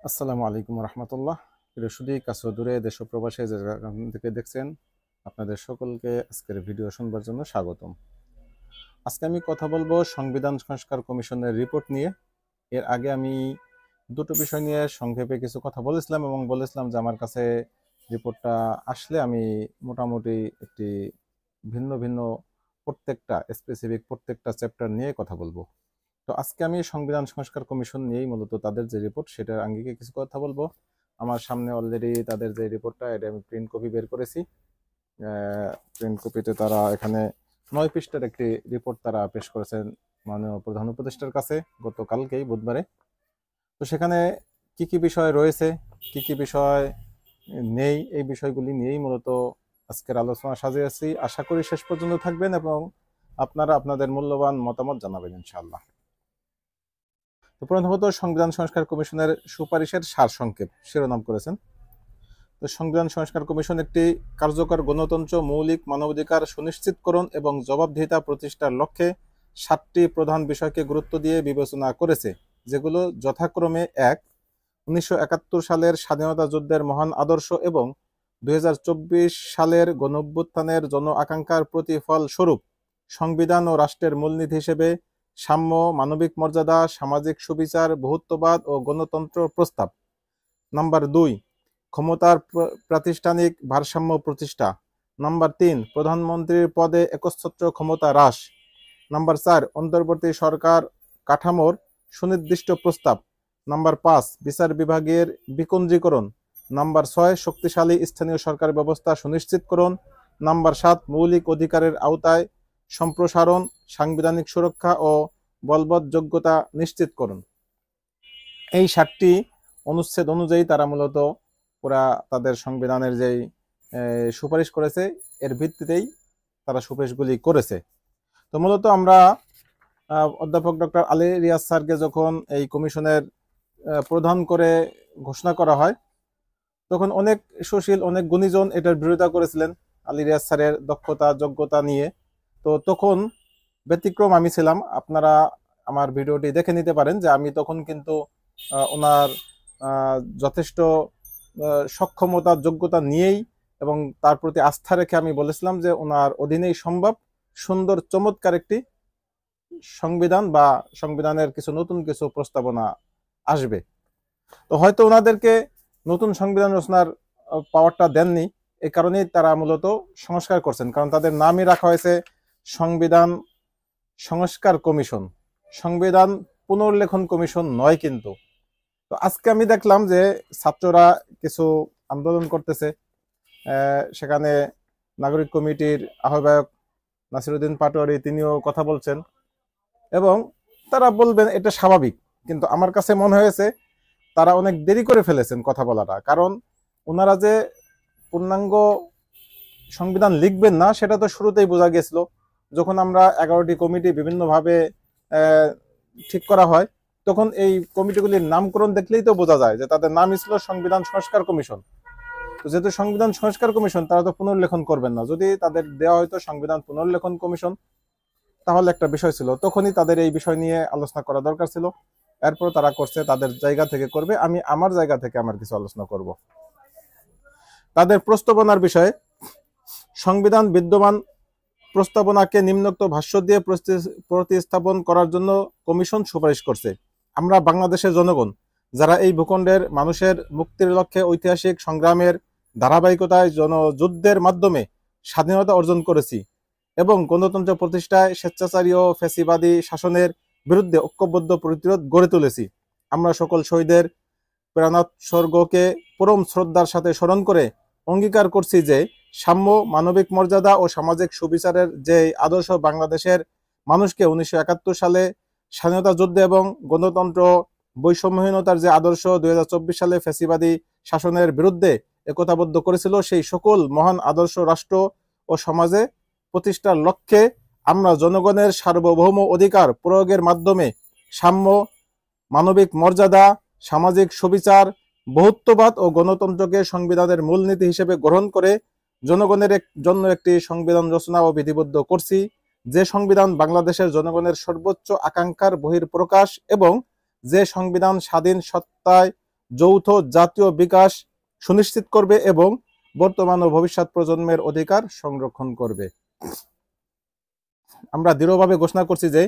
আসসালামু আলাইকুম রহমতুল্লাহ। প্রিয় সুদী কাছে দূরে দেশ ও প্রবাসে যে যেখান থেকে দেখছেন, আপনাদের সকলকে আজকের ভিডিও শুনবার জন্য স্বাগতম। আজকে আমি কথা বলবো সংবিধান সংস্কার কমিশনের রিপোর্ট নিয়ে। এর আগে আমি দুটো বিষয় নিয়ে সংক্ষেপে কিছু কথা বলেছিলাম এবং বলেছিলাম যে আমার কাছে রিপোর্টটা আসলে আমি মোটামুটি একটি ভিন্ন ভিন্ন প্রত্যেকটা চ্যাপ্টার নিয়ে কথা বলবো। তো আজকে আমি সংবিধান সংস্কার কমিশন নিয়েই মূলত তাদের যে রিপোর্ট সেটার আঙ্গিকে কিছু কথা বলবো। আমার সামনে অলরেডি তাদের যে রিপোর্টটা, এটা আমি প্রিন্ট কপি বের করেছি। প্রিন্ট কপিতে তারা এখানে 9 পৃষ্ঠার একটি রিপোর্ট তারা পেশ করেছেন মাননীয় প্রধান উপদেষ্টার কাছে গতকালকেই বুধবারে। তো সেখানে কি কি বিষয় রয়েছে, কি কি বিষয় নেই, এই বিষয়গুলি নিয়েই মূলত আজকের আলোচনা সাজিয়েছি। আশা করি শেষ পর্যন্ত থাকবেন এবং আপনারা আপনাদের মূল্যবান মতামত জানাবেন ইনশাআল্লাহ। তো প্রথমত সংবিধান সংস্কার কমিশনের সুপারিশের সারসংক্ষেপ শিরোনাম করেছেন। তো সংবিধান সংস্কার কমিশন একটি কার্যকর গণতন্ত্র, মৌলিক মানবাধিকার সুনিশ্চিতকরণ এবং জবাবদিহিতা প্রতিষ্ঠার লক্ষ্যে 7টি প্রধান বিষয়কে গুরুত্ব দিয়ে বিবেচনা করেছে, যেগুলো যথাক্রমে 1. 1971 সালের স্বাধীনতা যুদ্ধের মহান আদর্শ এবং 2024 সালের গণঅভ্যুত্থানের জন আকাঙ্ক্ষার প্রতিফল স্বরূপ সংবিধান ও রাষ্ট্রের মূলনীতি হিসেবে সাম্য, মানবিক মর্যাদা, সামাজিক সুবিচার, বহুত্ববাদ ও গণতন্ত্র প্রস্তাব। নাম্বার 2, ক্ষমতার প্রাতিষ্ঠানিক ভারসাম্য প্রতিষ্ঠা। নাম্বার 3, প্রধানমন্ত্রীর পদে একচ্ছত্র ক্ষমতা হ্রাস। নাম্বার 4, অন্তর্বর্তী সরকার কাঠামোর সুনির্দিষ্ট প্রস্তাব। নাম্বার 5, বিচার বিভাগের বিকেন্দ্রীকরণ। নাম্বার 6, শক্তিশালী স্থানীয় সরকার ব্যবস্থা সুনিশ্চিতকরণ। নাম্বার 7, মৌলিক অধিকারের আওতায় সম্প্রসারণ, সাংবিধানিক সুরক্ষা ও বলবৎ যোগ্যতা নিশ্চিতকরণ। এই 7টি অনুচ্ছেদ অনুযায়ী তারা মূলত পুরা তাদের সংবিধানের যেই সুপারিশ করেছে, এর ভিত্তিতেই তারা সুপারিশগুলি করেছে। তো মূলত আমরা অধ্যাপক ডক্টর আলী রিয়াজ স্যারকে যখন এই কমিশনের প্রধান করে ঘোষণা করা হয়, তখন অনেক সুশীল, অনেক গুণীজন এটার বিরোধিতা করেছিলেন আলী রিয়াজ স্যারের দক্ষতা যোগ্যতা নিয়ে। তো তখন ব্যতিক্রম আমি ছিলাম। আপনারা আমার ভিডিওটি দেখে নিতে পারেন যে আমি তখন কিন্তু ওনার যথেষ্ট সক্ষমতা যোগ্যতা নিয়েই এবং তার প্রতি আস্থা রেখে আমি বলেছিলাম যে ওনার অধীনেই সম্ভব সুন্দর চমৎকার একটি সংবিধান বা সংবিধানের নতুন কিছু প্রস্তাবনা আসবে। তো হয়তো ওনাদেরকে নতুন সংবিধান রচনার পাওয়ারটা দেননি, এই কারণেই তারা মূলত সংস্কার করছেন, কারণ তাদের নামই রাখা হয়েছে সংবিধান সংস্কার কমিশন, সংবিধান পুনর্লেখন কমিশন নয় কিন্তু। তো আজকে আমি দেখলাম যে ছাত্ররা কিছু আন্দোলন করতেছে, সেখানে নাগরিক কমিটির আহ্বায়ক নাসিরউদ্দিন পাটোয়ারি তিনিও কথা বলছেন এবং তারা বলবেন এটা স্বাভাবিক, কিন্তু আমার কাছে মনে হয়েছে তারা অনেক দেরি করে ফেলেছেন কথা বলাটা। কারণ ওনারা যে পূর্ণাঙ্গ সংবিধান লিখবেন না সেটা তো শুরুতেই বোঝা গেছিল, যখন আমরা 11টি কমিটি বিভিন্নভাবে ঠিক করা হয়, তখন এই কমিটিগুলির নামকরণ দেখলেই তো বোঝা যায় যে তাদের নামই ছিল সংবিধান সংস্কার কমিশন। তো যেহেতু সংবিধান সংস্কার কমিশন, তারা তো পুনর্লেখন করবেন না। যদি তাদের দেওয়া হয়তো সংবিধান পুনর্লেখন কমিশন, তাহলে একটা বিষয় ছিল, তখনই তাদের এই বিষয় নিয়ে আলোচনা করা দরকার ছিল। এরপর তারা করছে, তাদের জায়গা থেকে করবে, আমি আমার জায়গা থেকে আমার কিছু আলোচনা করব। তাদের প্রস্তাবনার বিষয়ে সংবিধান বিদ্যমান প্রস্তাবনাকে নিম্নোক্ত ভাষ্য দিয়ে প্রতিস্থাপন করার জন্য কমিশন সুপারিশ করছে। আমরা বাংলাদেশের জনগণ যারা এই ভূখণ্ডের মানুষের মুক্তির লক্ষ্যে ঐতিহাসিক সংগ্রামের ধারাবাহিকতায় জনযুদ্ধের মাধ্যমে স্বাধীনতা অর্জন করেছি এবং গণতন্ত্র প্রতিষ্ঠায় স্বেচ্ছাচারী ও ফ্যাসিবাদী শাসনের বিরুদ্ধে ঐক্যবদ্ধ প্রতিরোধ গড়ে তুলেছি। আমরা সকল শহীদের প্রাণোৎসর্গকে পরম শ্রদ্ধার সাথে স্মরণ করে অঙ্গীকার করছি যে সাম্য, মানবিক মর্যাদা ও সামাজিক সুবিচারের যে আদর্শ বাংলাদেশের মানুষকে 1971 সালে স্বাধীনতা যুদ্ধ এবং গণতন্ত্র বৈষম্যহীনতার যে আদর্শ 2024 সালে ফ্যাসিবাদী শাসনের বিরুদ্ধে একতাবদ্ধ করেছিল, সেই সকল মহান আদর্শ রাষ্ট্র ও সমাজে প্রতিষ্ঠার লক্ষ্যে আমরা জনগণের সার্বভৌম অধিকার প্রয়োগের মাধ্যমে সাম্য, মানবিক মর্যাদা, সামাজিক সুবিচার, বহুত্ববাদ ও গণতন্ত্রকে সংবিধানের মূলনীতি হিসেবে গ্রহণ করে জনগণের জন্য একটি সংবিধান রচনা ও বিধিবদ্ধ করছি, যে সংবিধান বাংলাদেশের জনগণের সর্বোচ্চ আকাঙ্ক্ষার বহিঃপ্রকাশ এবং যে সংবিধান স্বাধীন সত্তায় যৌথ জাতীয় বিকাশ সুনিশ্চিত করবে এবং বর্তমান ও ভবিষ্যৎ প্রজন্মের অধিকার সংরক্ষণ করবে। আমরা দৃঢ়ভাবে ঘোষণা করছি যে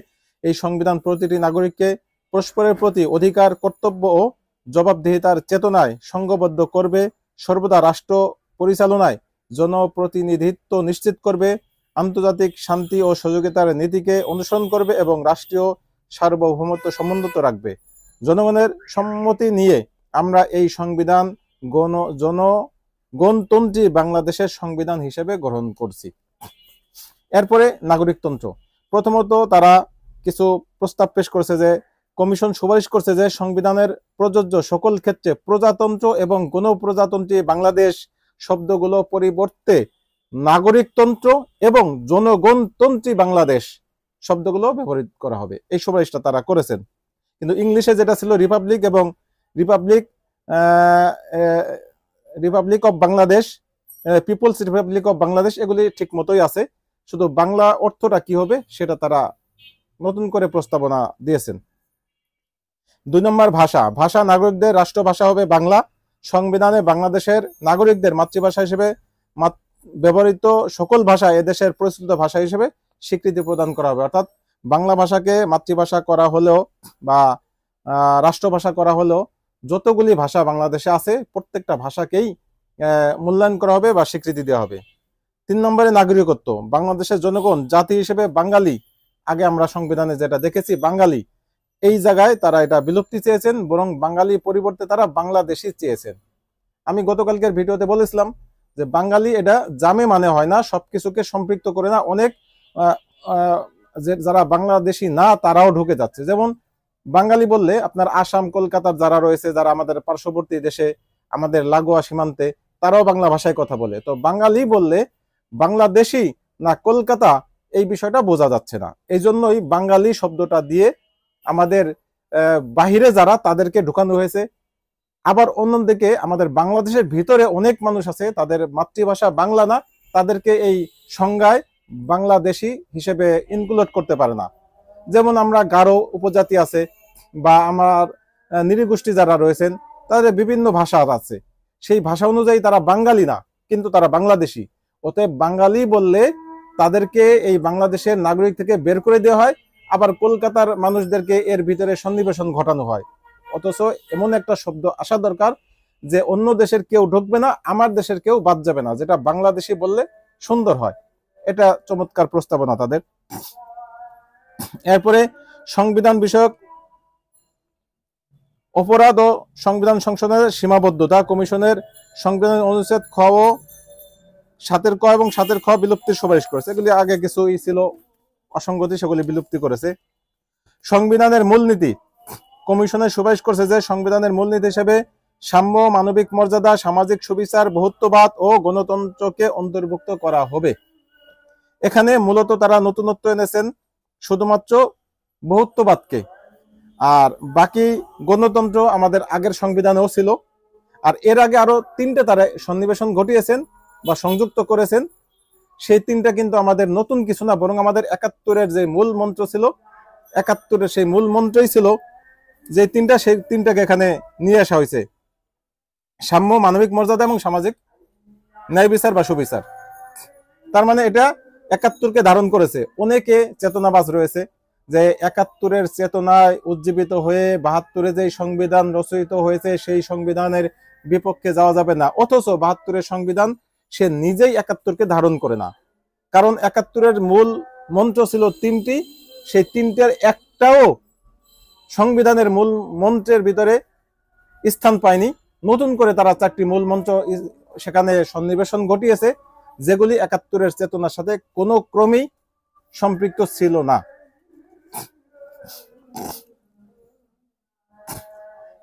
এই সংবিধান প্রতিটি নাগরিককে পরস্পরের প্রতি অধিকার, কর্তব্য ও জবাবদিহিতার চেতনায় সংঘবদ্ধ করবে, সর্বদা রাষ্ট্র পরিচালনায় জনপ্রতিনিধিত্ব নিশ্চিত করবে, আন্তর্জাতিক শান্তি ও সহযোগিতার নীতিকে অনুসরণ করবে এবং রাষ্ট্রীয় সার্বভৌমত্ব সমুন্নত রাখবে। জনগণের সম্মতি নিয়ে আমরা এই সংবিধান গণতন্ত্রী বাংলাদেশের সংবিধান হিসেবে গ্রহণ করছি। এরপরে নাগরিকতন্ত্র। প্রথমত তারা কিছু প্রস্তাব পেশ করেছে যে কমিশন সুপারিশ করছে যে সংবিধানের প্রযোজ্য সকল ক্ষেত্রে প্রজাতন্ত্র এবং গণপ্রজাতন্ত্রী বাংলাদেশ শব্দগুলো পরিবর্তে নাগরিকতন্ত্র এবং জনগণতন্ত্রী বাংলাদেশ শব্দগুলো ব্যবহৃত করা হবে। এই সুপারিশটা তারা করেছেন। কিন্তু ইংলিশে যেটা ছিল রিপাবলিক এবং republic of Bangladesh, people's republic of Bangladesh, এগুলি ঠিক মতোই আছে। শুধু বাংলা অর্থটা কি হবে সেটা তারা নতুন করে প্রস্তাবনা দিয়েছেন। 2 নম্বর ভাষা নাগরিকদের রাষ্ট্রভাষা হবে বাংলা। সংবিধানে বাংলাদেশের নাগরিকদের মাতৃভাষা হিসেবে ব্যবহৃত সকল ভাষা এদেশের প্রচলিত ভাষা হিসেবে স্বীকৃতি প্রদান করা হবে। অর্থাৎ বাংলা ভাষাকে মাতৃভাষা করা হলেও বা রাষ্ট্রভাষা করা হলেও যতগুলি ভাষা বাংলাদেশে আছে প্রত্যেকটা ভাষাকেই মূল্যায়ন করা হবে বা স্বীকৃতি দেওয়া হবে। 3 নম্বরে নাগরিকত্ব। বাংলাদেশের জনগণ জাতি হিসেবে বাঙালি, আগে আমরা সংবিধানে যেটা দেখেছি বাঙালি, এই জায়গায় তারা এটা বিলুপ্তি চেয়েছেন, বরং বাঙালি পরিবর্তে তারা বাংলাদেশি চেয়েছেন। আমি গতকালকের ভিডিওতে বলেছিলাম যে বাঙালি এটা জামে মানে হয় না, সবকিছুকে সম্পৃক্ত করে না, অনেক যারা বাংলাদেশি না তারাও ঢুকে যাচ্ছে। যেমন বাঙালি বললে আপনার আসাম, কলকাতার যারা রয়েছে, যারা আমাদের পার্শ্ববর্তী দেশে আমাদের লাগোয়া সীমান্তে, তারাও বাংলা ভাষায় কথা বলে। তো বাঙালি বললে বাংলাদেশি না কলকাতা এই বিষয়টা বোঝা যাচ্ছে না। এই জন্যই বাঙালি শব্দটা দিয়ে আমাদের বাহিরে যারা তাদেরকে ঢুকানো হয়েছে। আবার অন্যদিকে আমাদের বাংলাদেশের ভিতরে অনেক মানুষ আছে তাদের মাতৃভাষা বাংলা না, তাদেরকে এই সংজ্ঞায় বাংলাদেশি হিসেবে ইনক্লুড করতে পারে না। যেমন আমরা গারো উপজাতি আছে বা আমার নৃগোষ্ঠী যারা রয়েছেন তাদের বিভিন্ন ভাষা আছে, সেই ভাষা অনুযায়ী তারা বাঙালি না, কিন্তু তারা বাংলাদেশি। অতএব বাঙালি বললে তাদেরকে এই বাংলাদেশের নাগরিক থেকে বের করে দেওয়া হয়, আবার কলকাতার মানুষদেরকে এর ভিতরে সন্নিবেশন ঘটানো হয়। অথচ এমন একটা শব্দ আসা দরকার যে অন্য দেশের কেউ ঢুকবে না, আমার দেশের কেউ বাদ যাবে না, যেটা বাংলাদেশি বললে সুন্দর হয়। এটা চমৎকার প্রস্তাবনা তাদের। এরপরে সংবিধান বিষয়ক অপরাধ ও সংবিধান সংশোধনের সীমাবদ্ধতা। কমিশনের সংবিধান অনুচ্ছেদ খ ও 7 ক এবং 7 খ বিলুপ্তির সুপারিশ করেছে। এগুলি আগে কিছু ছিল অসঙ্গতি, সেগুলি বিলুপ্তি করেছে। সংবিধানের মূলনীতি। কমিশনের সুপারিশ করছে যে সংবিধানের মূলনীতি হিসেবে সাম্য, মানবিক মর্যাদা, সামাজিক সুবিচার, বহুত্ববাদ ও গণতন্ত্রকে অন্তর্ভুক্ত করা হবে। এখানে মূলত তারা নতুনত্ব এনেছেন শুধুমাত্র বহুত্ববাদকে, আর বাকি গণতন্ত্র আমাদের আগের সংবিধানেও ছিল। আর এর আগে আরো 3টে তারা সন্নিবেশন ঘটিয়েছেন বা সংযুক্ত করেছেন। সেই 3টা কিন্তু আমাদের নতুন কিছু না, বরং আমাদের 71-এর যে মূল মন্ত্র ছিল, 71-এর সেই মূল মন্ত্রই ছিল যে 3টা, সেই 3টাকে এখানে নিয়ে আসা হয়েছে। সাম্য, মানবিক মর্যাদা এবং সামাজিক ন্যায় বিচার বা সুবিচার। তার মানে এটা 71-কে ধারণ করেছে। অনেকে চেতনাবাজ রয়েছে যে 71-এর চেতনায় উজ্জীবিত হয়ে 72-এ যে সংবিধান রচিত হয়েছে সেই সংবিধানের বিপক্ষে যাওয়া যাবে না, অথচ 72-এর সংবিধান সে নিজেই 71-কে ধারণ করে না। কারণ 71-এর মূল মন্ত্র ছিল 3টি, সেই 3টার একটাও সংবিধানের মূল মন্ত্রের ভিতরে স্থান পায়নি। নতুন করে তারা 4টি মূল মন্ত্র সেখানে সন্নিবেশন ঘটিয়েছে, যেগুলি 71-এর চেতনার সাথে কোনো ক্রমেই সম্পৃক্ত ছিল না।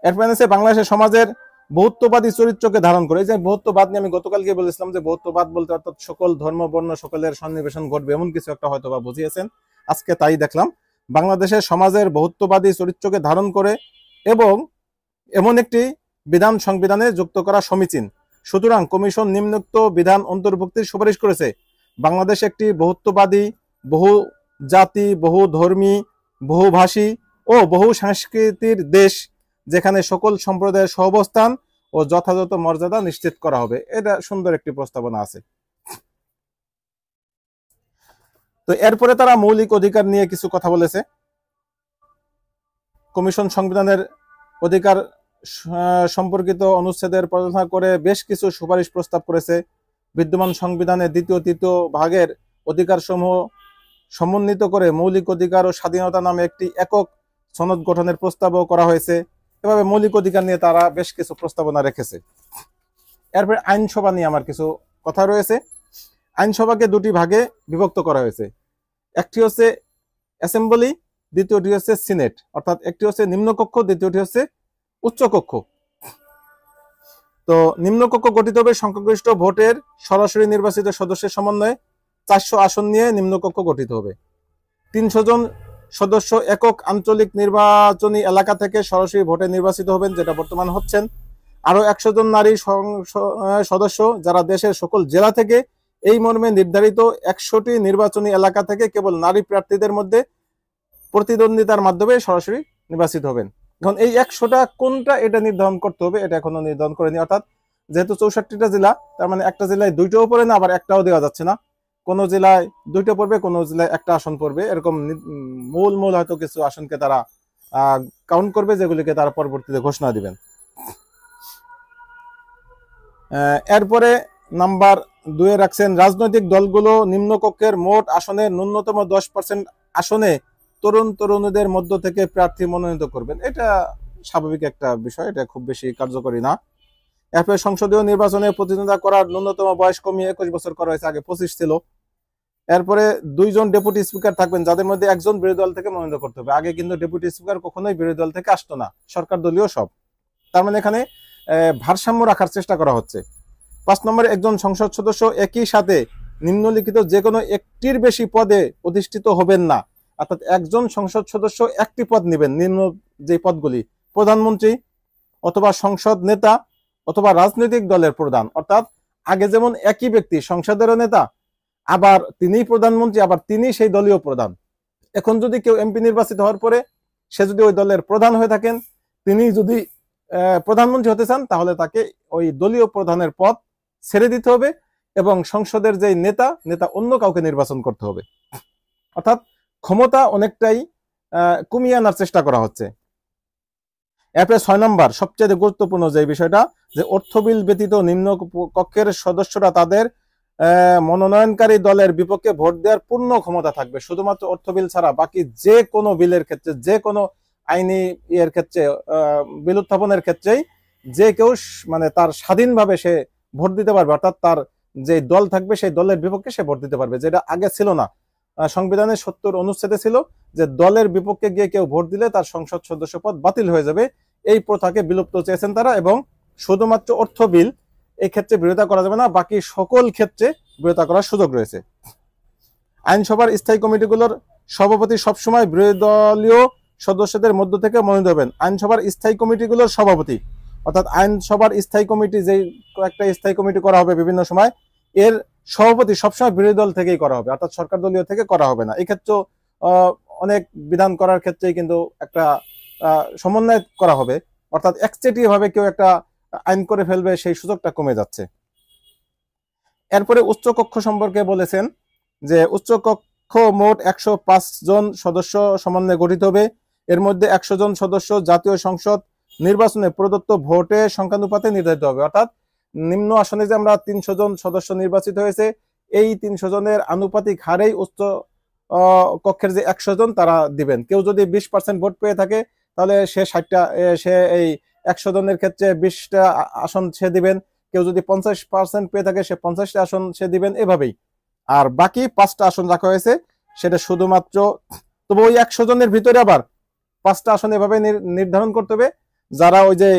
এরপর আছে বাংলাদেশের সমাজের বহুত্ববাদী চরিত্রকে ধারণ করে। যে বহুত্ববাদ নিয়ে আমি গতকালকে বলেছিলাম যে বহুত্ববাদ বলতে অর্থাৎ সকল ধর্ম বর্ণ সকলের সন্নিবেশন ঘটবে এমন কিছু একটা হয়তো বা বুঝিয়েছেন। আজকে তাই দেখলাম। বাংলাদেশের সমাজের বহুত্ববাদী চরিত্রকে ধারণ করে এবং এমন একটি বিধান সংবিধানে যুক্ত করা সমীচীন। সুতরাং কমিশন নিম্নোক্ত বিধান অন্তর্ভুক্তির সুপারিশ করেছে। বাংলাদেশ একটি বহুত্ববাদী, বহু জাতি, বহু ধর্মী, বহুভাষী ও বহু সংস্কৃতির দেশ। যেখানে সকল সম্প্রদায়ের সহাবস্থান ও যথাযথ মর্যাদা নিশ্চিত করা হবে। এটা সুন্দর একটি প্রস্তাবনা আছে। তো এরপরে তারা মৌলিক অধিকার নিয়ে কিছু কথা বলেছে। কমিশন সংবিধানের অধিকার সম্পর্কিত অনুচ্ছেদের পর্যালোচনা করে বেশ কিছু সুপারিশ প্রস্তাব করেছে। বিদ্যমান সংবিধানের দ্বিতীয় তৃতীয় ভাগের অধিকারসমূহ সমন্বিত করে মৌলিক অধিকার ও স্বাধীনতা নামে একটি একক সনদ গঠনের প্রস্তাবও করা হয়েছে। এভাবে মৌলিক অধিকার নিয়ে তারা বেশ কিছু প্রস্তাবনা রেখেছে। এরপরে আইনসভা নিয়ে আমার কিছু কথা রয়েছে। আইনসভাকে দুটি ভাগে বিভক্ত করা হয়েছে। একটি হচ্ছে অ্যাসেম্বলি, দ্বিতীয়টি হচ্ছে সিনেট, অর্থাৎ একটি হচ্ছে নিম্নকক্ষ, দ্বিতীয়টি হচ্ছে উচ্চকক্ষ। তো নিম্নকক্ষ গঠিত হবে সংখ্যাগরিষ্ঠ ভোটের সরাসরি নির্বাচিত সদস্যের সমন্বয়ে। 400 আসন নিয়ে নিম্নকক্ষ গঠিত হবে। 300 জন সদস্য একক আঞ্চলিক নির্বাচনী এলাকা থেকে সরাসরি ভোটে নির্বাচিত হবেন, যেটা বর্তমান হচ্ছেন। আরো 100 জন নারী সদস্য যারা দেশের সকল জেলা থেকে এই মর্মে নির্ধারিত 100টি নির্বাচনী এলাকা থেকে কেবল নারী প্রার্থীদের মধ্যে প্রতিদ্বন্দ্বিতার মাধ্যমে সরাসরি নির্বাচিত হবেন। এখন এই 100টা কোনটা এটা নির্ধারণ করতে হবে, এটা এখনো নির্ধারণ করেনি। অর্থাৎ যেহেতু 64টা জেলা, তার মানে একটা জেলায় 2টাও পড়ে না, আবার একটাও দেওয়া যাচ্ছে না। কোন জেলায় 2টা পড়বে, কোন জেলায় একটা আসন পড়বে, এরকম মূল হয়তো কিছু আসনকে তারা কাউন্ট করবে, যেগুলিকে তারা পরবর্তীতে ঘোষণা দিবেন। এরপরে নাম্বার 2 রাখছেন, রাজনৈতিক দলগুলো নিম্নকক্ষের মোট আসনের ন্যূনতম 10% আসনে তরুণীদের মধ্য থেকে প্রার্থী মনোনীত করবেন। এটা স্বাভাবিক একটা বিষয়, এটা খুব বেশি কার্যকরী না। এরপরে সংসদীয় নির্বাচনে প্রতিদ্বন্দ্বিতা করার ন্যূনতম বয়স কমিয়ে 21 বছর করা হয়েছে, আগে 25 ছিল। এরপরে 2 জন ডেপুটি স্পিকার থাকবেন, যাদের মধ্যে একজন বিরোধী দল থেকে মনোনীত করতে হবে। আগে কিন্তু ডেপুটি স্পিকার কখনোই বিরোধী দল থেকে আসতো না, সরকার দলীয় সব। তার মানে এখানে ভারসাম্য রাখার চেষ্টা করা হচ্ছে। 5 নম্বরে একজন সংসদ সদস্য একই সাথে নিম্নলিখিত যে কোনো একটির বেশি পদে অধিষ্ঠিত হবেন না। অর্থাৎ একজন সংসদ সদস্য একটি পদ নেবেন, নিম্ন যে পদগুলি, প্রধানমন্ত্রী অথবা সংসদ নেতা অথবা রাজনৈতিক দলের প্রধান। অর্থাৎ আগে যেমন একই ব্যক্তি সংসদেরও নেতা, আবার তিনি প্রধানমন্ত্রী, আবার তিনি সেই দলীয় প্রধান। এখন যদি কেউ এমপি নির্বাচিত হওয়ার পরে সে যদি ওই দলের প্রধান হয়ে থাকেন, তিনি যদি প্রধানমন্ত্রী হতে চান, তাহলে তাকে ওই দলীয় প্রধানের পদ ছেড়ে দিতে হবে এবং সংসদের যে নেতা অন্য কাউকে নির্বাচন করতে হবে। অর্থাৎ ক্ষমতা অনেকটাই কমিয়ে আনার চেষ্টা করা হচ্ছে। এরপরে 6 নম্বর সবচেয়ে গুরুত্বপূর্ণ যে বিষয়টা, যে অর্থ বিল ব্যতীত নিম্ন কক্ষের সদস্যরা তাদের মনোনয়নকারী দলের বিপক্ষে ভোট দেওয়ার পূর্ণ ক্ষমতা থাকবে। শুধুমাত্র অর্থ বিল ছাড়া বাকি যে কোনো বিলের ক্ষেত্রে, যে কোনো আইনি এর ক্ষেত্রে, বিল উত্থাপনের ক্ষেত্রেই যে কেউ মানে তার স্বাধীনভাবে সে ভোট দিতে পারবে। অর্থাৎ তার যে দল থাকবে সেই দলের বিপক্ষে সে ভোট দিতে পারবে, যেটা আগে ছিল না। সংবিধানের 70 অনুচ্ছেদে ছিল যে দলের বিপক্ষে গিয়ে কেউ ভোট দিলে তার সংসদ সদস্য পদ বাতিল হয়ে যাবে। এই প্রথাকে বিলুপ্ত চেয়েছেন তারা, এবং শুধুমাত্র অর্থ বিল এই ক্ষেত্রে বিরোধিতা করা যাবে না, বাকি সকল ক্ষেত্রে বিরোধিতা করার সুযোগ রয়েছে। আইনসভার স্থায়ী কমিটিগুলোর সভাপতি সবসময় বিরোধী দলীয় সদস্যদের মধ্য থেকে মনোনীত হবেন। আইনসভার স্থায়ী কমিটিগুলোর সভাপতি, অর্থাৎ আইনসভার স্থায়ী কমিটি, যে একটা স্থায়ী কমিটি করা হবে বিভিন্ন সময়, এর সভাপতি সবসময় বিরোধী দল থেকেই করা হবে, অর্থাৎ সরকার দলীয় থেকে করা হবে না। এই ক্ষেত্রে অনেক বিধান করার ক্ষেত্রেই কিন্তু একটা সমন্বয় করা হবে, অর্থাৎ একচেটিয়া ভাবে কেউ একটা আইন করে ফেলবে, সেই সুযোগটা কমে যাচ্ছে। এরপরে উচ্চকক্ষ সম্পর্কে বলেছেন যে উচ্চকক্ষ মোট 105 জন সদস্য সমন্বয়ে গঠিত হবে। এর মধ্যে 100 জন সদস্য জাতীয় সংসদ নির্বাচনে প্রদত্ত ভোটে সংখ্যানুপাতে নির্ধারিত হবে। অর্থাৎ নিম্ন আসনে যে আমরা 300 জন সদস্য নির্বাচিত হয়েছে, এই 300 জনের আনুপাতিক হারেই উচ্চ কক্ষের যে 100 জন তারা দিবেন। কেউ যদি 20% ভোট পেয়ে থাকে, তাহলে সে 60টা, সে এই 100 জনের ক্ষেত্রে 20টা আসন সে দিবেন। কেউ যদি 50% পেয়ে থাকে, সে 50টা আসন সে দিবেন, এভাবেই। আর বাকি 5টা আসন রাখা হয়েছে, সেটা শুধুমাত্র, তবে ওই 100 জনের ভিতরে আবার 5টা আসন এভাবে নির্ধারণ করতে হবে, যারা ওই যে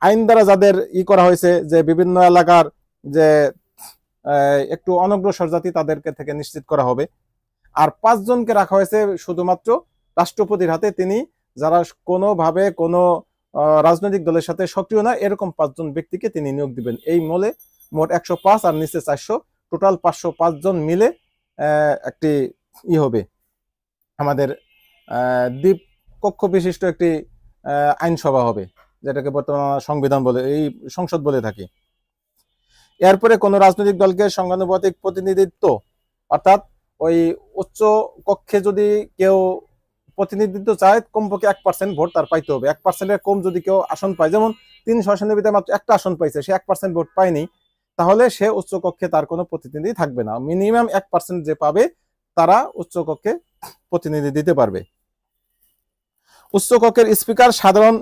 আইন দ্বারা যাদের করা হয়েছে, যে বিভিন্ন এলাকার যে একটু অনগ্রসর জাতি, তাদেরকে থেকে নিশ্চিত করা হবে। আর 5 জনকে রাখা হয়েছে শুধুমাত্র রাষ্ট্রপতির হাতে, তিনি যারা কোনোভাবে কোনো রাজনৈতিক দলের সাথে সক্রিয় না, এরকম 5 জন ব্যক্তিকে তিনি নিয়োগ দিবেন। এই মোট 105 আর নিচে 400, টোটাল 505 জন মিলে একটি হবে, আমাদের দ্বীপ কক্ষ বিশিষ্ট একটি আইনসভা হবে, যেটাকে বর্তমানে সংবিধান বলে, এই সংসদ বলে থাকি। এরপরে কোন রাজনৈতিক দলকে সংখ্যানুপাতিক প্রতিনিধিত্ব, অর্থাৎ ওই উচ্চ কক্ষে যদি কেউ প্রতিনিধিত্ব চায় কমপক্ষে 1% ভোট তার পাইতে হবে। 1%-এর কম যদি কেউ আসন পায়, যেমন 300 আসনের ভিতরে মাত্র একটা আসন পাইছে, সে 1% ভোট পায়নি, তাহলে সে উচ্চ কক্ষে তার কোনো প্রতিনিধি থাকবে না। মিনিমাম 1% যে পাবে তারা উচ্চ কক্ষে প্রতিনিধি দিতে পারবে। উচ্চ কক্ষের স্পিকার সাধারণ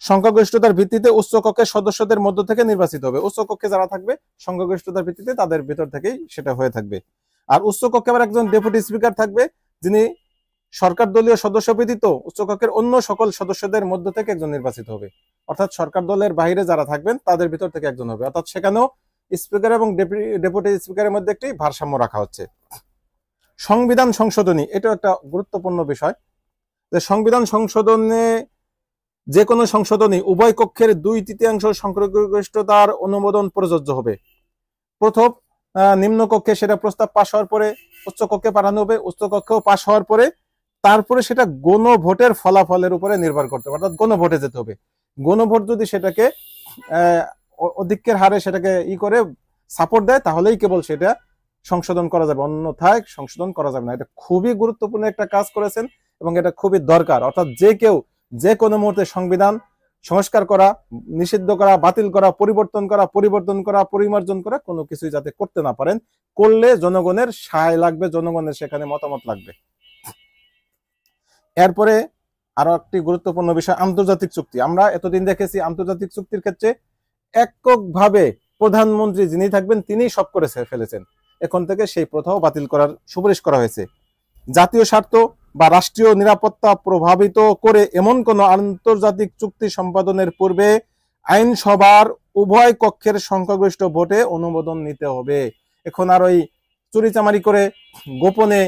সংখ্যাগরিষ্ঠতার ভিত্তিতে উচ্চ কক্ষের সদস্যদের মধ্য থেকে নির্বাচিত হবে। উচ্চ কক্ষে যারা থাকবে সংখ্যাগরিষ্ঠতার ভিত্তিতে তাদের ভিতর থেকেই সেটা হয়ে থাকবে। আর উচ্চ কক্ষে আবার একজন ডেপুটি স্পিকার থাকবে, যিনি সরকার দলীয় সদস্য ব্যতীত উচ্চ কক্ষের অন্য সকল সদস্যদের মধ্য থেকে একজন নির্বাচিত হবে। অর্থাৎ সরকার দলের বাইরে যারা থাকবেন তাদের ভিতর থেকে একজন হবে। অর্থাৎ সেখানেও স্পিকার এবং ডেপুটি স্পিকারের মধ্যে একটি ভারসাম্য রাখা হচ্ছে। সংবিধান সংশোধনী, এটা একটা গুরুত্বপূর্ণ বিষয়, যে সংবিধান সংশোধনে যে কোনো সংশোধনী উভয় কক্ষের 2/3 সংখ্যাগরিষ্ঠতার অনুমোদন প্রযোজ্য হবে। প্রথম নিম্ন কক্ষে সেটা প্রস্তাব পাশ হওয়ার পরে উচ্চ কক্ষে পাঠানো হবে, উচ্চ কক্ষেও পাশ হওয়ার পরে তারপরে সেটা গণভোটের ফলাফলের উপরে নির্ভর করতে হবে, অর্থাৎ গণভোটে যেতে হবে। গণভোট যদি সেটাকে অধিক্যের হারে সেটাকে করে সাপোর্ট দেয়, তাহলেই কেবল সেটা সংশোধন করা যাবে, অন্যথায় সংশোধন করা যাবে না। এটা খুবই গুরুত্বপূর্ণ একটা কাজ করেছেন এবং এটা খুবই দরকার। অর্থাৎ যে কেউ যে কোনো মুহূর্তে সংবিধান সংস্কার করা, নিষিদ্ধ করা, বাতিল করা, পরিবর্তন করা, পরিমার্জন করা কোনো কিছুই যাতে করতে না পারেন। করলে জনগণের সায় লাগবে, জনগণের সেখানে মতামত লাগবে। এরপরে আরো একটি গুরুত্বপূর্ণ বিষয়, আন্তর্জাতিক চুক্তি। আমরা এতদিন দেখেছি আন্তর্জাতিক চুক্তির ক্ষেত্রে এককভাবে প্রধানমন্ত্রী যিনি থাকবেন তিনি সব করে ফেলেছেন। এখন থেকে সেই প্রথাও বাতিল করার সুপারিশ করা হয়েছে। জাতীয় স্বার্থ বা রাষ্ট্রীয় নিরাপত্তা প্রভাবিত করে এমন কোন আন্তর্জাতিক চুক্তি সম্পাদনের পূর্বে আইনসভার উভয় কক্ষের সংখ্যাগরিষ্ঠ ভোটে অনুমোদন নিতে হবে। এখন আর ওই চুরিচামারি করে গোপনে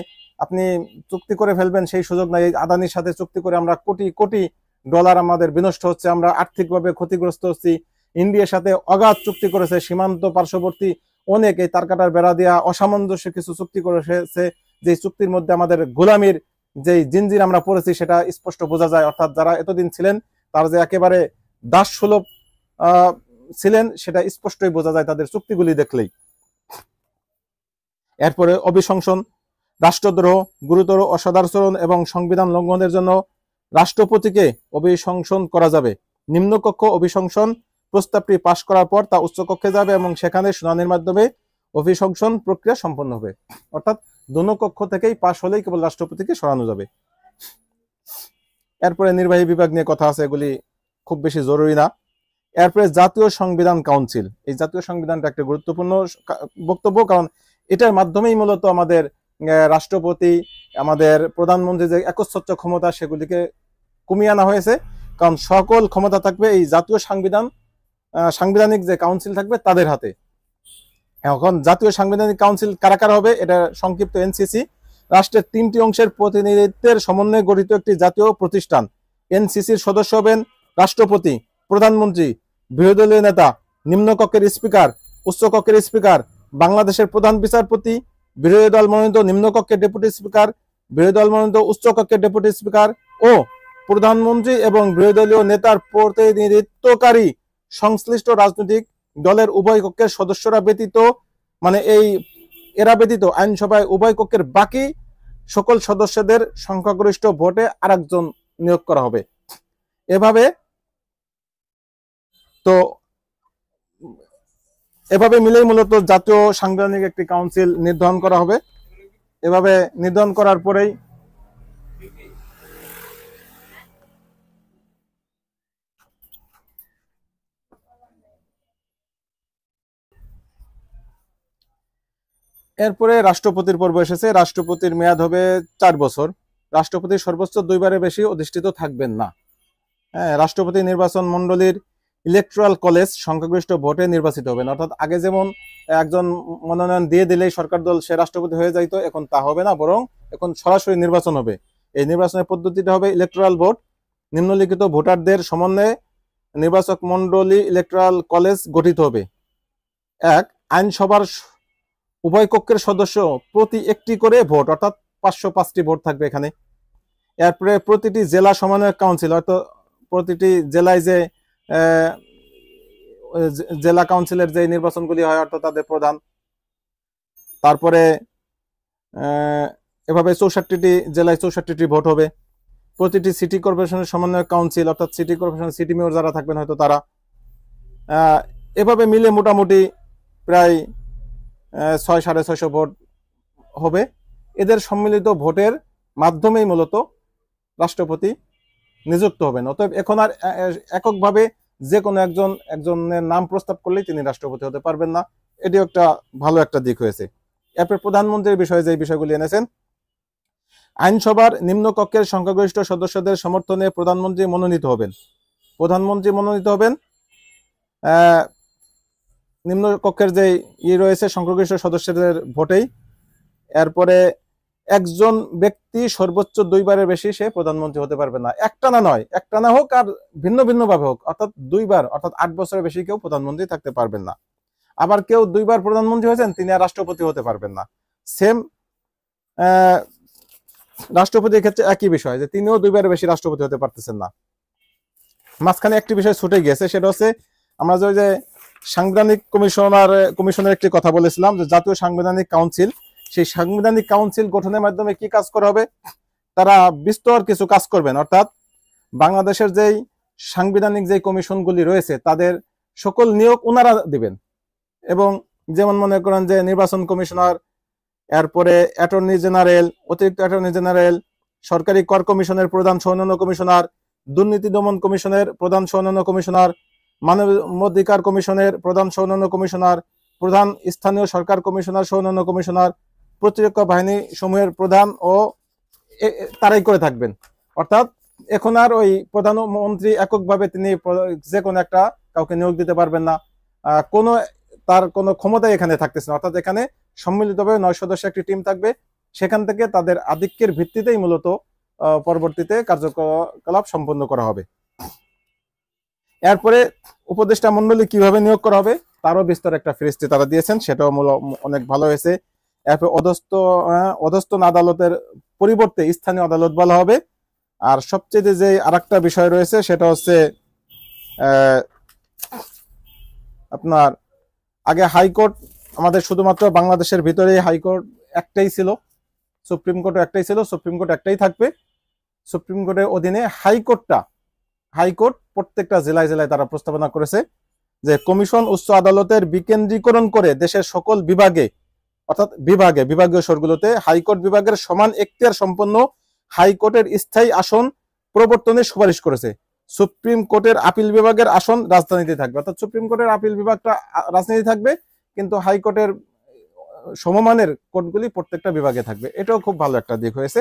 আপনি চুক্তি করে ফেলবেন সেই সুযোগ নাই। আদানির সাথে চুক্তি করে আমরা কোটি কোটি ডলার আমাদের বিনষ্ট হচ্ছে, আমরা আর্থিকভাবে ক্ষতিগ্রস্ত হচ্ছি। ইন্ডিয়ার সাথে অগাধ চুক্তি করেছে, সীমান্ত পার্শ্ববর্তী অনেক এই তারকাটার বেড়া দেওয়া অসামঞ্জস্য কিছু চুক্তি করেছে, যে চুক্তির মধ্যে আমাদের গোলামির যে জিনজির আমরা পড়েছি সেটা স্পষ্ট বোঝা যায়। অর্থাৎ যারা এতদিন ছিলেন তারা যে একেবারে দাস সুলভ ছিলেন সেটা স্পষ্টই বোঝা যায় তাদের চুক্তিগুলি দেখলেই। এরপরে অভিশংসন, রাষ্ট্রদ্রোহ, গুরুতর অসদাচরণ এবং সংবিধান লঙ্ঘনের জন্য রাষ্ট্রপতিকে অভিশংসন করা যাবে। নিম্নকক্ষ অভিশংসন প্রস্তাবটি পাশ করার পর তা উচ্চকক্ষে যাবে এবং সেখানে শুনানির মাধ্যমে অভিশংসন প্রক্রিয়া সম্পন্ন হবে। অর্থাৎ দোনো কক্ষ থেকেই পাশ হলেই কেবল রাষ্ট্রপতিকে সরানো যাবে। এরপরে নির্বাহী বিভাগ নিয়ে কথা আছে, এগুলি খুব বেশি জরুরি না। এরপরে জাতীয় সংবিধান কাউন্সিল, এই জাতীয় সংবিধানটা একটা গুরুত্বপূর্ণ বক্তব্য, কারণ এটার মাধ্যমেই মূলত আমাদের রাষ্ট্রপতি, আমাদের প্রধানমন্ত্রী যে একচ্ছত্র ক্ষমতা সেগুলিকে কমিয়ে আনা হয়েছে, কারণ সকল ক্ষমতা থাকবে এই জাতীয় সাংবিধানিক যে কাউন্সিল থাকবে তাদের হাতে। এখন জাতীয় সাংবিধানিক কাউন্সিল কারা কারা হবে, এটা সংক্ষিপ্ত এনসিসি, রাষ্ট্রের 3টি অংশের প্রতিনিধিত্বের সমন্বয়ে গঠিত একটি জাতীয় প্রতিষ্ঠান। এনসিসির সদস্য হবেন রাষ্ট্রপতি, প্রধানমন্ত্রী, বিরোধী দলীয় নেতা, নিম্নকক্ষের স্পিকার, উচ্চকক্ষের স্পিকার, বাংলাদেশের প্রধান বিচারপতি, বিরোধী দল মনোনীত নিম্নকক্ষের ডেপুটি স্পিকার, বিরোধী দল মনোনীত উচ্চকক্ষের ডেপুটি স্পিকার ও প্রধানমন্ত্রী এবং বিরোধী দলীয় নেতার প্রতিনিধিত্বকারী সংশ্লিষ্ট রাজনৈতিক দলের উভয় কক্ষের সদস্যরা ব্যতীত, মানে এরা ব্যতীত আইনসভায় উভয় কক্ষের বাকি সকল সদস্যদের সংখ্যাগরিষ্ঠ ভোটে আরেকজন নিয়োগ করা হবে। এভাবে মিলেই মূলত জাতীয় সাংবিধানিক একটি কাউন্সিল নির্ধারণ করা হবে। এভাবে নির্ধারণ করার পরেই এরপরে রাষ্ট্রপতির পর্ব এসেছে। রাষ্ট্রপতির মেয়াদ হবে 4 বছর। রাষ্ট্রপতি সর্বোচ্চ 2বারের বেশি অধিষ্ঠিত থাকবেন না। রাষ্ট্রপতি নির্বাচন মন্ডলীর ইলেকট্রাল কলেজ সংখ্যাগরিষ্ঠ ভোটে নির্বাচিত হবেন। অর্থাৎ আগে যেমন একজন মনোনয়ন দিয়ে দিলেই সরকার দল সে রাষ্ট্রপতি হয়ে যাইতো, এখন তা হবে না, বরং এখন সরাসরি নির্বাচন হবে। এই নির্বাচনের পদ্ধতিটা হবে ইলেকট্রাল ভোট। নিম্নলিখিত ভোটারদের সমন্বয়ে নির্বাচক মন্ডলী ইলেকট্রাল কলেজ গঠিত হবে। 1. আইনসভার উভয় কক্ষের সদস্য প্রতি একটি করে ভোট, অর্থাৎ 505টি ভোট থাকবে এখানে। এরপরে প্রতিটি জেলা সমন্বয়ক কাউন্সিল, হয়তো প্রতিটি জেলায় যে জেলা কাউন্সিলের যে নির্বাচনগুলি হয় অর্থাৎ তাদের প্রধান, তারপরে এভাবে 64টি জেলায় 64টি ভোট হবে। প্রতিটি সিটি কর্পোরেশনের সমন্বয় কাউন্সিল অর্থাৎ সিটি কর্পোরেশনের সিটি মেয়র যারা থাকবেন হয়তো তারা, এভাবে মিলে মোটামুটি প্রায় 600-650 ভোট হবে। এদের সম্মিলিত ভোটের মাধ্যমেই মূলত রাষ্ট্রপতি নিযুক্ত হবেন। অতএব এখন আর এককভাবে যে কোনো একজনের নাম প্রস্তাব করলেই তিনি রাষ্ট্রপতি হতে পারবেন না। এটিও একটা ভালো একটা দিক হয়েছে। এরপর প্রধানমন্ত্রীর বিষয়ে যে বিষয়গুলি এনেছেন, আইনসভার নিম্নকক্ষের সংখ্যাগরিষ্ঠ সদস্যদের সমর্থনে প্রধানমন্ত্রী মনোনীত হবেন। প্রধানমন্ত্রী মনোনীত হবেন নিম্নকক্ষের যে রয়েছে সংখ্যাগরিষ্ঠ সদস্যদের ভোটেই। এরপরে একজন ব্যক্তি সর্বোচ্চ 2 বারের বেশি সে প্রধানমন্ত্রী হতে পারবে না। একটানা নয়, একটানা হোক আর ভিন্ন ভিন্ন ভাবে হোক, অর্থাৎ 2 বার অর্থাৎ 8 বছরের বেশি কেউ প্রধানমন্ত্রী থাকতে পারবেন না। আবার কেউ 2 বার প্রধানমন্ত্রী হয়েছেন তিনি আর রাষ্ট্রপতি হতে পারবেন না। সেম রাষ্ট্রপতির ক্ষেত্রে একই বিষয় যে তিনিও 2 বারের বেশি রাষ্ট্রপতি হতে পারতেছেন না। মাঝখানে একটি বিষয় ছুটে গিয়েছে, সেটা হচ্ছে আমরা যে সাংবিধানিক কমিশনের একটি কথা বলেছিলাম যে জাতীয় সাংবিধানিক কাউন্সিল, সেই সাংবিধানিক কাউন্সিল গঠনের মাধ্যমে কি কাজ করা হবে, তারা বিস্তর কিছু কাজ করবেন। অর্থাৎ বাংলাদেশের যেই সাংবিধানিক যে কমিশনগুলি রয়েছে তাদের সকল নিয়োগ ওনারা দিবেন। এবং যেমন মনে করেন যে নির্বাচন কমিশনার, এরপরে অ্যাটর্নি জেনারেল, অতিরিক্ত অ্যাটর্নি জেনারেল, সরকারি কর কমিশনের প্রধান সহ অন্যান্য কমিশনার, দুর্নীতি দমন কমিশনের প্রধান সহ অন্যান্য কমিশনার, মানবাধিকার কমিশনের প্রধান সহ অন্যান্য কমিশনার, প্রধান স্থানীয় সরকার কমিশনার সহ অন্যান্য কমিশনার, প্রতিরক্ষা বাহিনী সমূহের প্রধান ও তারাই করে থাকবেন। অর্থাৎ এখন আর ওই প্রধানমন্ত্রী এককভাবে তিনি যে কোনো একটা কাউকে নিয়োগ দিতে পারবেন না, তার কোনো ক্ষমতাই এখানে থাকতেছে না। অর্থাৎ এখানে সম্মিলিতভাবে 9 সদস্য একটি টিম থাকবে, সেখান থেকে তাদের আধিক্যের ভিত্তিতেই মূলত পরবর্তীতে কার্যকলাপ সম্পন্ন করা হবে। এরপরে উপদেষ্টা মন্ডলী কিভাবে নিয়োগ করা হবে তারও বিস্তর একটা ফেরিস্তি তারা দিয়েছেন, সেটাও অনেক ভালো হয়েছে। এরপর অধস্তন আদালতের পরিবর্তে স্থানীয় আদালত বলা হবে। আর সবচেয়ে যে আরেকটা বিষয় রয়েছে সেটা হচ্ছে আপনার আগে হাইকোর্ট আমাদের শুধুমাত্র বাংলাদেশের ভিতরে হাইকোর্ট একটাই ছিল, সুপ্রিম কোর্ট একটাই ছিল, সুপ্রিম কোর্ট একটাই থাকবে। সুপ্রিম কোর্টের অধীনে হাইকোর্ট প্রত্যেকটা জেলায় জেলায় তারা প্রস্তাবনা করেছে যে কমিশন উচ্চ আদালতের বিকেন্দ্রীকরণ করে দেশের সকল বিভাগে অর্থাৎ বিভাগীয় শহরগুলোতে হাইকোর্ট বিভাগের সমান এখতিয়ার সম্পন্ন হাইকোর্টের স্থায়ী আসন প্রবর্তনের সুপারিশ করেছে। সুপ্রিম কোর্টের আপিল বিভাগের আসন রাজধানীতে থাকবে, অর্থাৎ সুপ্রিম কোর্টের আপিল বিভাগটা রাজধানীতে থাকবে, কিন্তু হাইকোর্টের সমমানের কোর্টগুলি প্রত্যেকটা বিভাগে থাকবে। এটাও খুব ভালো একটা দিক হয়েছে।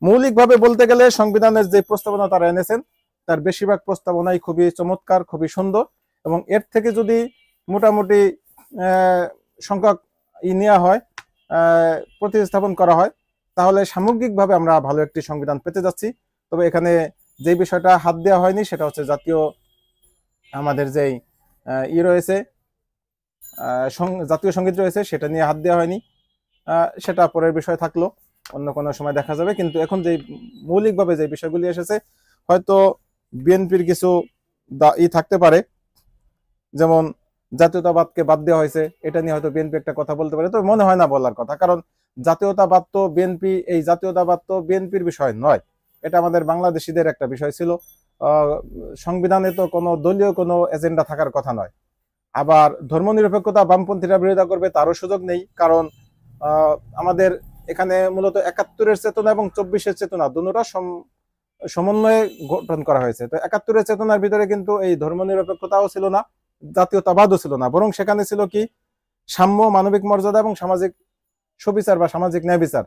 মৌলিকভাবে বলতে গেলে সংবিধানের যে প্রস্তাবনা তারা এনেছেন তার বেশিরভাগ প্রস্তাবনাই খুবই চমৎকার, খুবই সুন্দর, এবং এর থেকে যদি মোটামুটি সংখ্যক নেওয়া হয়, প্রতিস্থাপন করা হয়, তাহলে সামগ্রিকভাবে আমরা ভালো একটি সংবিধান পেতে যাচ্ছি। তবে এখানে যে বিষয়টা হাত দেওয়া হয়নি সেটা হচ্ছে জাতীয় আমাদের যেই রয়েছে জাতীয় সঙ্গীত রয়েছে সেটা নিয়ে হাত দেওয়া হয়নি, সেটা পরের বিষয় থাকলো, অন্য কোনো সময় দেখা যাবে। কিন্তু এখন যে মৌলিকভাবে যে বিষয়গুলি এসেছে হয়তো বিএনপির কিছু থাকতে পারে, যেমন জাতীয়তাবাদকে বাদ দেওয়া হয়েছে, এটা নিয়ে হয়তো বিএনপি একটা কথা বলতে পারে, তো মনে হয় না বলার কথা, কারণ জাতীয়তাবাদ তো বিএনপির বিষয় নয়, এটা আমাদের বাংলাদেশিদের একটা বিষয় ছিল। সংবিধানে তো কোনো দলীয় কোনো এজেন্ডা থাকার কথা নয়। আবার ধর্মনিরপেক্ষতা বামপন্থীরা বিরোধিতা করবে তারও সুযোগ নেই, কারণ আমাদের এখানে মূলত 71-এর চেতনা এবং 24-এর চেতনা দুটোটা সমন্বয়ে গঠন করা হয়েছে। তো 71-এর চেতনার ভিতরে কিন্তু এই ধর্মনিরপেক্ষতাও ছিল না, জাতীয়তাবাদও ছিল না, বরং সেখানে ছিল কি সাম্য, মানবিক মর্যাদা এবং সামাজিক সুবিচার বা সামাজিক ন্যায় বিচার।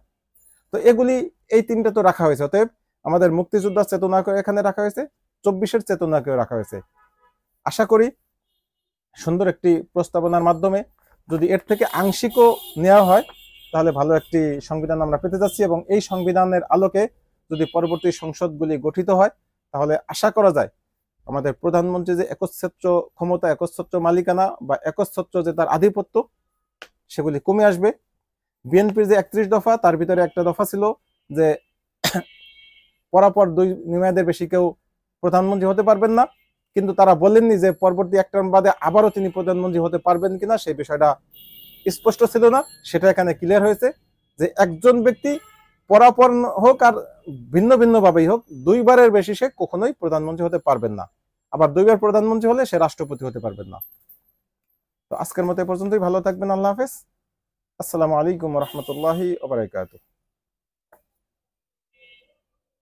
তো এগুলি এই তিনটা তো রাখা হয়েছে। অতএব আমাদের মুক্তিযোদ্ধার চেতনাকে এখানে রাখা হয়েছে, 24-এর চেতনাকেও রাখা হয়েছে। আশা করি সুন্দর একটি প্রস্তাবনার মাধ্যমে যদি এর থেকে আংশিকও নেওয়া হয় তাহলে ভালো একটি সংবিধান আমরা পেতে যাচ্ছি, এবং এই সংবিধানের আলোকে যদি পরবর্তী সংসদগুলি গঠিত হয় তাহলে আশা করা যায় আমাদের প্রধানমন্ত্রী যে একচ্ছত্র ক্ষমতা, একচ্ছত্র মালিকানা বা একচ্ছত্র যে তার আধিপত্য সেগুলি কমে আসবে। বিএনপির যে 31 দফা তার ভিতরে একটা দফা ছিল যে পরাপর 2 মেয়াদের বেশি কেউ প্রধানমন্ত্রী হতে পারবেন না, কিন্তু তারা বলেননি যে পরবর্তী এক টার্ম বাদে আবারও তিনি প্রধানমন্ত্রী হতে পারবেন কিনা, সেই বিষয়টা স্পষ্ট ছিল না। সেটা এখানে ক্লিয়ার হয়েছে যে একজন ব্যক্তি পরাপর হোক আর ভিন্ন ভিন্ন ভাবেই হোক, দুইবারের বেশি সে কখনোই প্রধানমন্ত্রী হতে পারবেন না। আবার দুইবার প্রধানমন্ত্রী হলে সে রাষ্ট্রপতি হতে পারবেন না। তো আজকের মতো এ পর্যন্তই। ভালো থাকবেন। আল্লাহ হাফেজ। আসসালামু আলাইকুম ওয়া রাহমাতুল্লাহি ওয়া বারাকাতুহু।